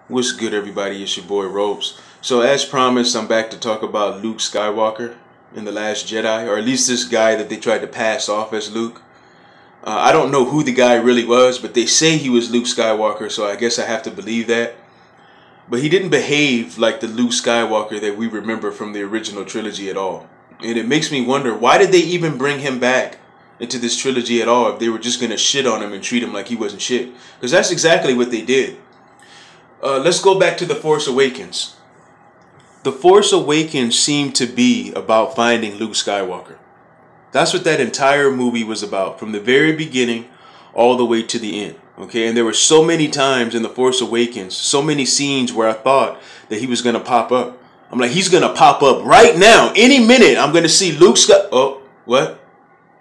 What's good, everybody? It's your boy Ropes. So, as promised, I'm back to talk about Luke Skywalker in The Last Jedi, or at least this guy that they tried to pass off as Luke. I don't know who the guy really was, but they say he was Luke Skywalker, so I guess I have to believe that. But he didn't behave like the Luke Skywalker that we remember from the original trilogy at all. And it makes me wonder, why did they even bring him back into this trilogy at all if they were just going to shit on him and treat him like he wasn't shit? Because that's exactly what they did. Let's go back to The Force Awakens. The Force Awakens seemed to be about finding Luke Skywalker. That's what that entire movie was about, from the very beginning all the way to the end. Okay, and there were so many times in The Force Awakens, so many scenes where I thought that he was going to pop up. I'm like, he's going to pop up right now. Any minute, I'm going to see Luke Skywalker. Oh, what?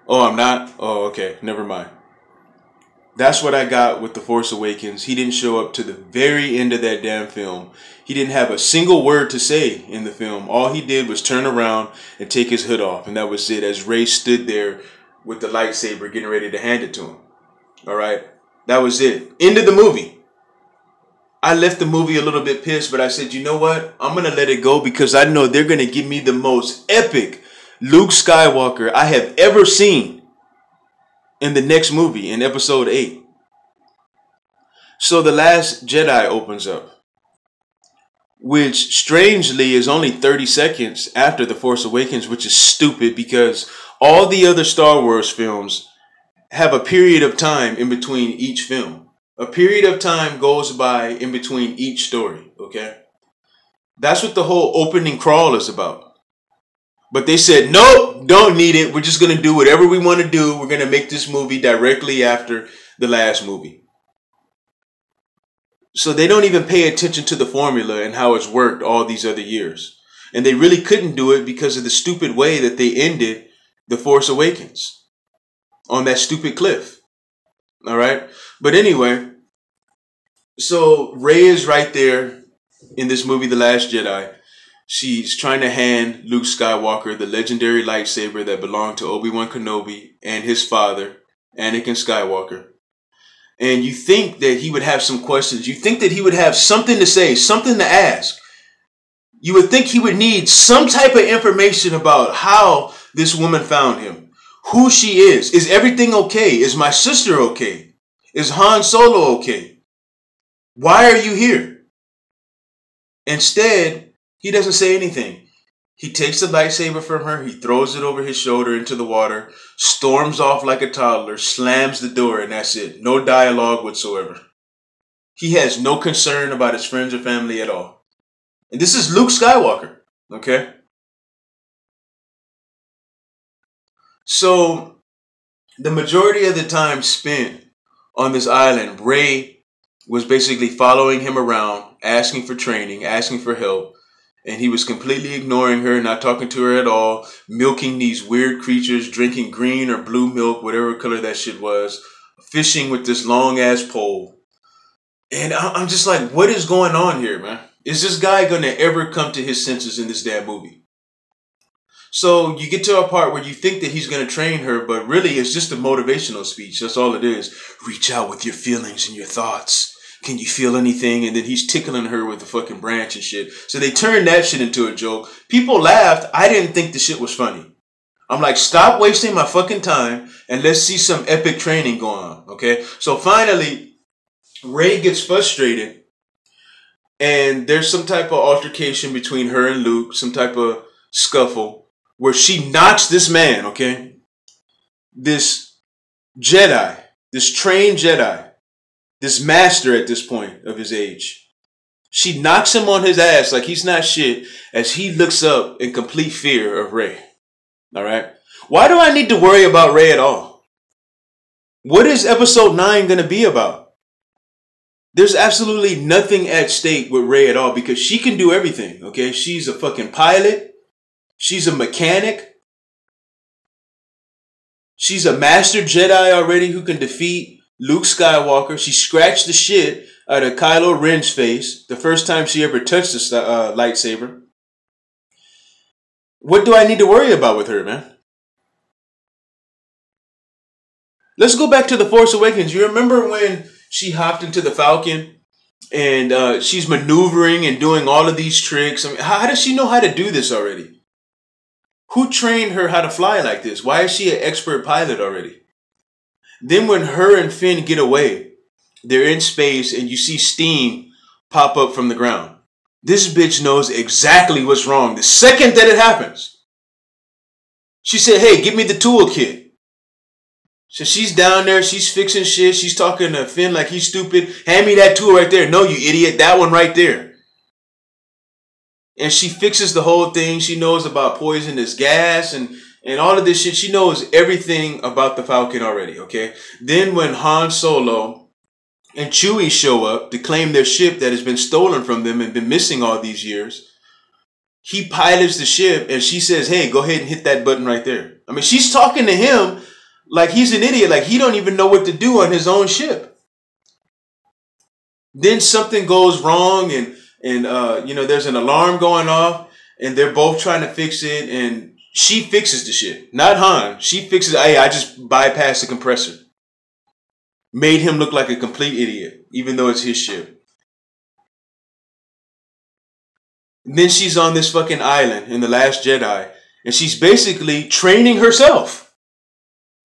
Oh, I'm not? Oh, okay, never mind. That's what I got with The Force Awakens. He didn't show up to the very end of that damn film. He didn't have a single word to say in the film. All he did was turn around and take his hood off. And that was it, as Rey stood there with the lightsaber getting ready to hand it to him. All right? That was it. End of the movie. I left the movie a little bit pissed, but I said, you know what? I'm going to let it go because I know they're going to give me the most epic Luke Skywalker I have ever seen in the next movie, in episode 8. So The Last Jedi opens up, which strangely is only 30 seconds after The Force Awakens, which is stupid because all the other Star Wars films have a period of time in between each film. A period of time goes by in between each story, okay? That's what the whole opening crawl is about. But they said, nope, don't need it. We're just going to do whatever we want to do. We're going to make this movie directly after the last movie. So they don't even pay attention to the formula and how it's worked all these other years. And they really couldn't do it because of the stupid way that they ended The Force Awakens on that stupid cliff. All right. But anyway, so Rey is right there in this movie, The Last Jedi. She's trying to hand Luke Skywalker the legendary lightsaber that belonged to Obi-Wan Kenobi and his father, Anakin Skywalker. And you think that he would have some questions. You think that he would have something to say, something to ask. You would think he would need some type of information about how this woman found him, who she is. Is everything okay? Is my sister okay? Is Han Solo okay? Why are you here? Instead, he doesn't say anything. He takes the lightsaber from her. He throws it over his shoulder into the water, storms off like a toddler, slams the door, and that's it. No dialogue whatsoever. He has no concern about his friends or family at all. And this is Luke Skywalker, okay? So the majority of the time spent on this island, Rey was basically following him around, asking for training, asking for help. And he was completely ignoring her, not talking to her at all, milking these weird creatures, drinking green or blue milk, whatever color that shit was, fishing with this long-ass pole. And I'm just like, what is going on here, man? Is this guy going to ever come to his senses in this damn movie? So you get to a part where you think that he's going to train her, but really it's just a motivational speech. That's all it is. Reach out with your feelings and your thoughts. Can you feel anything? And then he's tickling her with the fucking branch and shit. So they turned that shit into a joke. People laughed. I didn't think the shit was funny. I'm like, stop wasting my fucking time and let's see some epic training going on. Okay. So finally, Rey gets frustrated and there's some type of altercation between her and Luke, some type of scuffle where she knocks this man. Okay. This Jedi, this trained Jedi, this master at this point of his age. She knocks him on his ass like he's not shit as he looks up in complete fear of Rey. All right. Why do I need to worry about Rey at all? What is episode 9 going to be about? There's absolutely nothing at stake with Rey at all because she can do everything. Okay. She's a fucking pilot. She's a mechanic. She's a master Jedi already who can defeat Luke Skywalker. She scratched the shit out of Kylo Ren's face the first time she ever touched the lightsaber. What do I need to worry about with her, man? Let's go back to The Force Awakens. You remember when she hopped into the Falcon And she's maneuvering and doing all of these tricks. I mean, how does she know how to do this already? Who trained her how to fly like this? Why is she an expert pilot already? Then when her and Finn get away, they're in space and you see steam pop up from the ground. This bitch knows exactly what's wrong the second that it happens. She said, hey, give me the toolkit. So she's down there, she's fixing shit, she's talking to Finn like he's stupid. Hand me that tool right there. No, you idiot, that one right there. And she fixes the whole thing. She knows about poisonous gas and all of this shit. She knows everything about the Falcon already, okay? Then when Han Solo and Chewie show up to claim their ship that has been stolen from them and been missing all these years, he pilots the ship and she says, hey, go ahead and hit that button right there. I mean, she's talking to him like he's an idiot, like he don't even know what to do on his own ship. Then something goes wrong and there's an alarm going off and they're both trying to fix it and she fixes the shit. Not Han. She fixes it. Hey, I just bypassed the compressor. Made him look like a complete idiot, even though it's his ship. And then she's on this fucking island in The Last Jedi and she's basically training herself.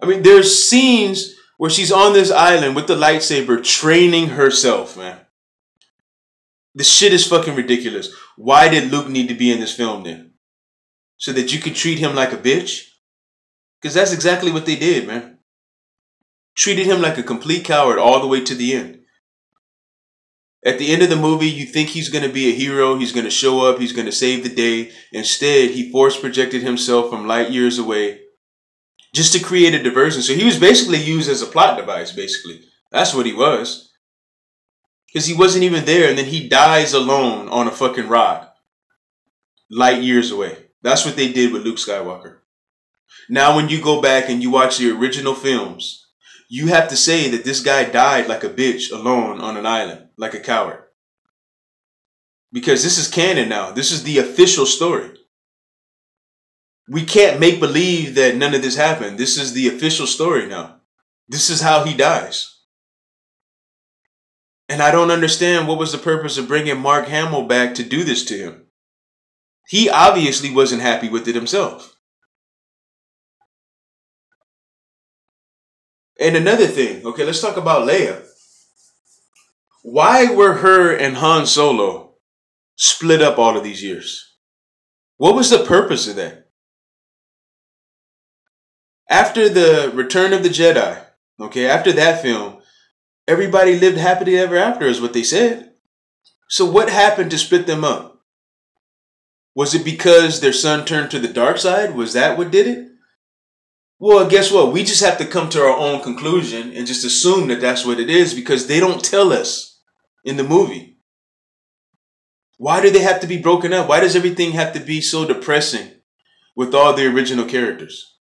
I mean, there's scenes where she's on this island with the lightsaber training herself, man. This shit is fucking ridiculous. Why did Luke need to be in this film then? So that you could treat him like a bitch? Because that's exactly what they did, man. Treated him like a complete coward all the way to the end. At the end of the movie, you think he's going to be a hero. He's going to show up. He's going to save the day. Instead, he force projected himself from light years away just to create a diversion. So he was basically used as a plot device, basically. That's what he was. Because he wasn't even there, and then he dies alone on a fucking rock. Light years away. That's what they did with Luke Skywalker. Now when you go back and you watch the original films, you have to say that this guy died like a bitch alone on an island, like a coward. Because this is canon now. This is the official story. We can't make believe that none of this happened. This is the official story now. This is how he dies. And I don't understand what was the purpose of bringing Mark Hamill back to do this to him. He obviously wasn't happy with it himself. And another thing, okay, let's talk about Leia. Why were her and Han Solo split up all of these years? What was the purpose of that? After the Return of the Jedi, okay, after that film, everybody lived happily ever after is what they said. So what happened to split them up? Was it because their son turned to the dark side? Was that what did it? Well, guess what? We just have to come to our own conclusion and just assume that that's what it is because they don't tell us in the movie. Why do they have to be broken up? Why does everything have to be so depressing with all the original characters?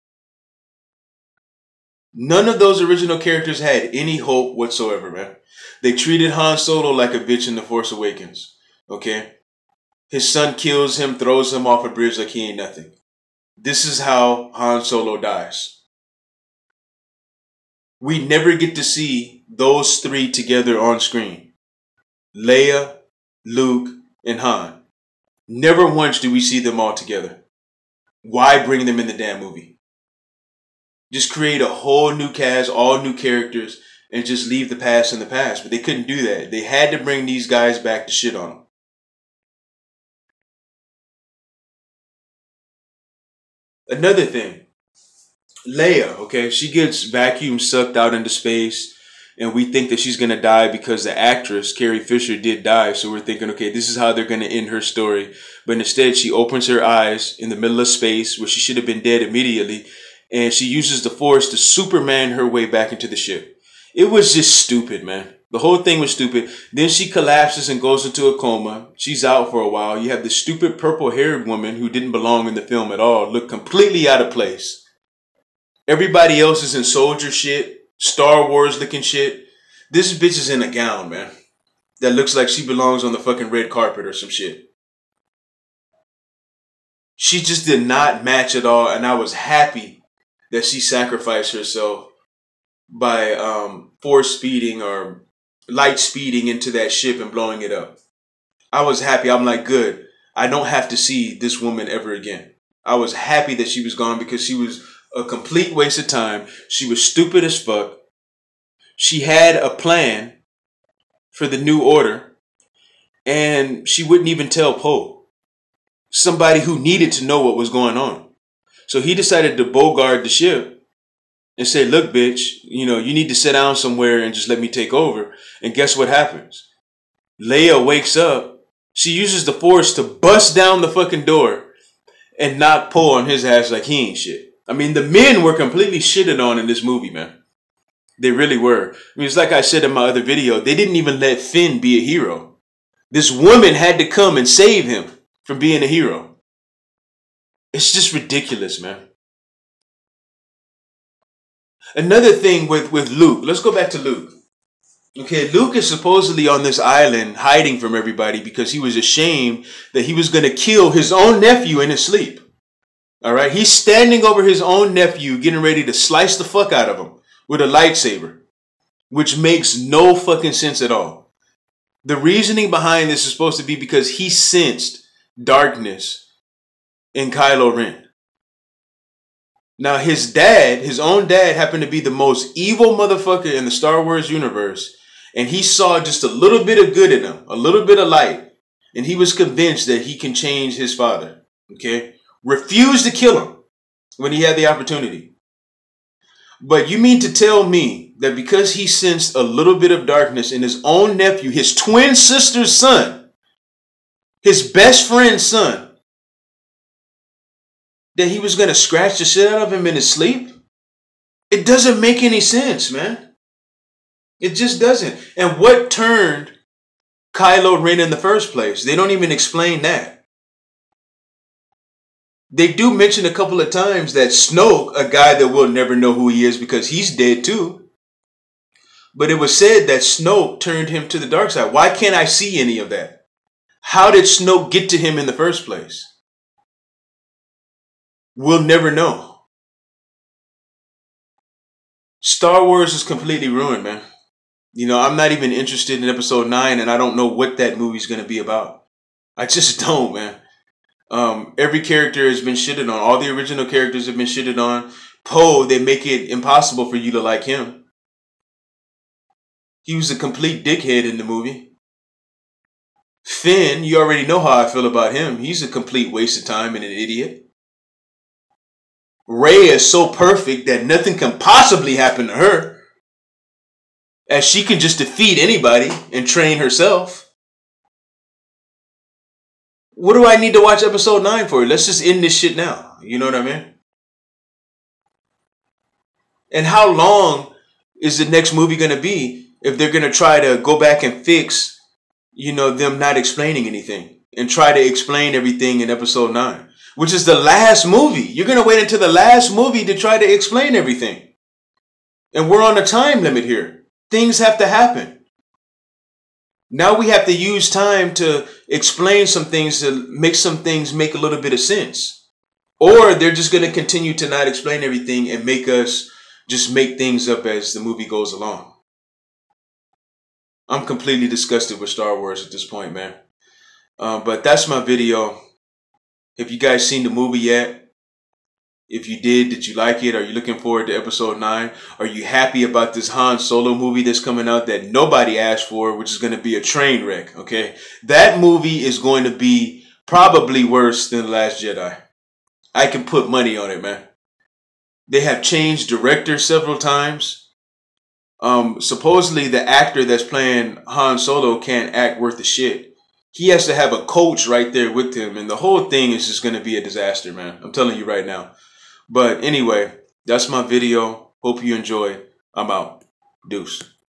None of those original characters had any hope whatsoever, man. They treated Han Solo like a bitch in The Force Awakens, okay? His son kills him, throws him off a bridge like he ain't nothing. This is how Han Solo dies. We never get to see those three together on screen. Leia, Luke, and Han. Never once do we see them all together. Why bring them in the damn movie? Just create a whole new cast, all new characters, and just leave the past in the past. But they couldn't do that. They had to bring these guys back to shit on them. Another thing. Leia, okay, she gets vacuum sucked out into space. And we think that she's going to die because the actress, Carrie Fisher, did die. So we're thinking, okay, this is how they're going to end her story. But instead, she opens her eyes in the middle of space where she should have been dead immediately. And she uses the Force to Superman her way back into the ship. It was just stupid, man. The whole thing was stupid. Then she collapses and goes into a coma. She's out for a while. You have this stupid purple-haired woman who didn't belong in the film at all, look completely out of place. Everybody else is in soldier shit, Star Wars looking shit. This bitch is in a gown, man. That looks like she belongs on the fucking red carpet or some shit. She just did not match at all, and I was happy that she sacrificed herself by force feeding or light speeding into that ship and blowing it up. I was happy. I'm like, good. I don't have to see this woman ever again. I was happy that she was gone because she was a complete waste of time. She was stupid as fuck. She had a plan for the New Order, and she wouldn't even tell Poe, somebody who needed to know what was going on. So he decided to bogart the ship and say, look, bitch, you need to sit down somewhere and just let me take over. And guess what happens? Leia wakes up. She uses the Force to bust down the fucking door and knock Poe on his ass like he ain't shit. I mean, the men were completely shitted on in this movie, man. They really were. I mean, it's like I said in my other video, they didn't even let Finn be a hero. This woman had to come and save him from being a hero. It's just ridiculous, man. Another thing with Luke. Let's go back to Luke. Okay, Luke is supposedly on this island hiding from everybody because he was ashamed that he was going to kill his own nephew in his sleep. All right, he's standing over his own nephew, getting ready to slice the fuck out of him with a lightsaber, which makes no fucking sense at all. The reasoning behind this is supposed to be because he sensed darkness in Kylo Ren. Now, his dad, his own dad, happened to be the most evil motherfucker in the Star Wars universe. And he saw just a little bit of good in him, a little bit of light. And he was convinced that he can change his father. Okay? Refused to kill him when he had the opportunity. But you mean to tell me that because he sensed a little bit of darkness in his own nephew, his twin sister's son, his best friend's son, that he was going to scratch the shit out of him in his sleep? It doesn't make any sense, man. It just doesn't. And what turned Kylo Ren in the first place? They don't even explain that. They do mention a couple of times that Snoke, a guy that we'll never know who he is because he's dead too. But it was said that Snoke turned him to the dark side. Why can't I see any of that? How did Snoke get to him in the first place? We'll never know. Star Wars is completely ruined, man. I'm not even interested in episode 9, and I don't know what that movie's going to be about. I just don't, man. Every character has been shitted on. All the original characters have been shitted on. Poe, they make it impossible for you to like him. He was a complete dickhead in the movie. Finn, you already know how I feel about him. He's a complete waste of time and an idiot. Rey is so perfect that nothing can possibly happen to her, as she can just defeat anybody and train herself. What do I need to watch episode 9 for? Let's just end this shit now. You know what I mean? And how long is the next movie going to be if they're going to try to go back and fix, them not explaining anything and try to explain everything in episode 9, which is the last movie? You're going to wait until the last movie to try to explain everything. And we're on a time limit here. Things have to happen. Now we have to use time to explain some things, to make some things make a little bit of sense. Or they're just going to continue to not explain everything and make us just make things up as the movie goes along. I'm completely disgusted with Star Wars at this point, man. But that's my video. Have you guys seen the movie yet? If you did you like it? Are you looking forward to episode 9? Are you happy about this Han Solo movie that's coming out that nobody asked for, which is going to be a train wreck, okay? That movie is going to be probably worse than The Last Jedi. I can put money on it, man. They have changed directors several times. Supposedly the actor that's playing Han Solo can't act worth a shit. He has to have a coach right there with him, and the whole thing is just going to be a disaster, man. I'm telling you right now. But anyway, that's my video. Hope you enjoy. I'm out. Deuce.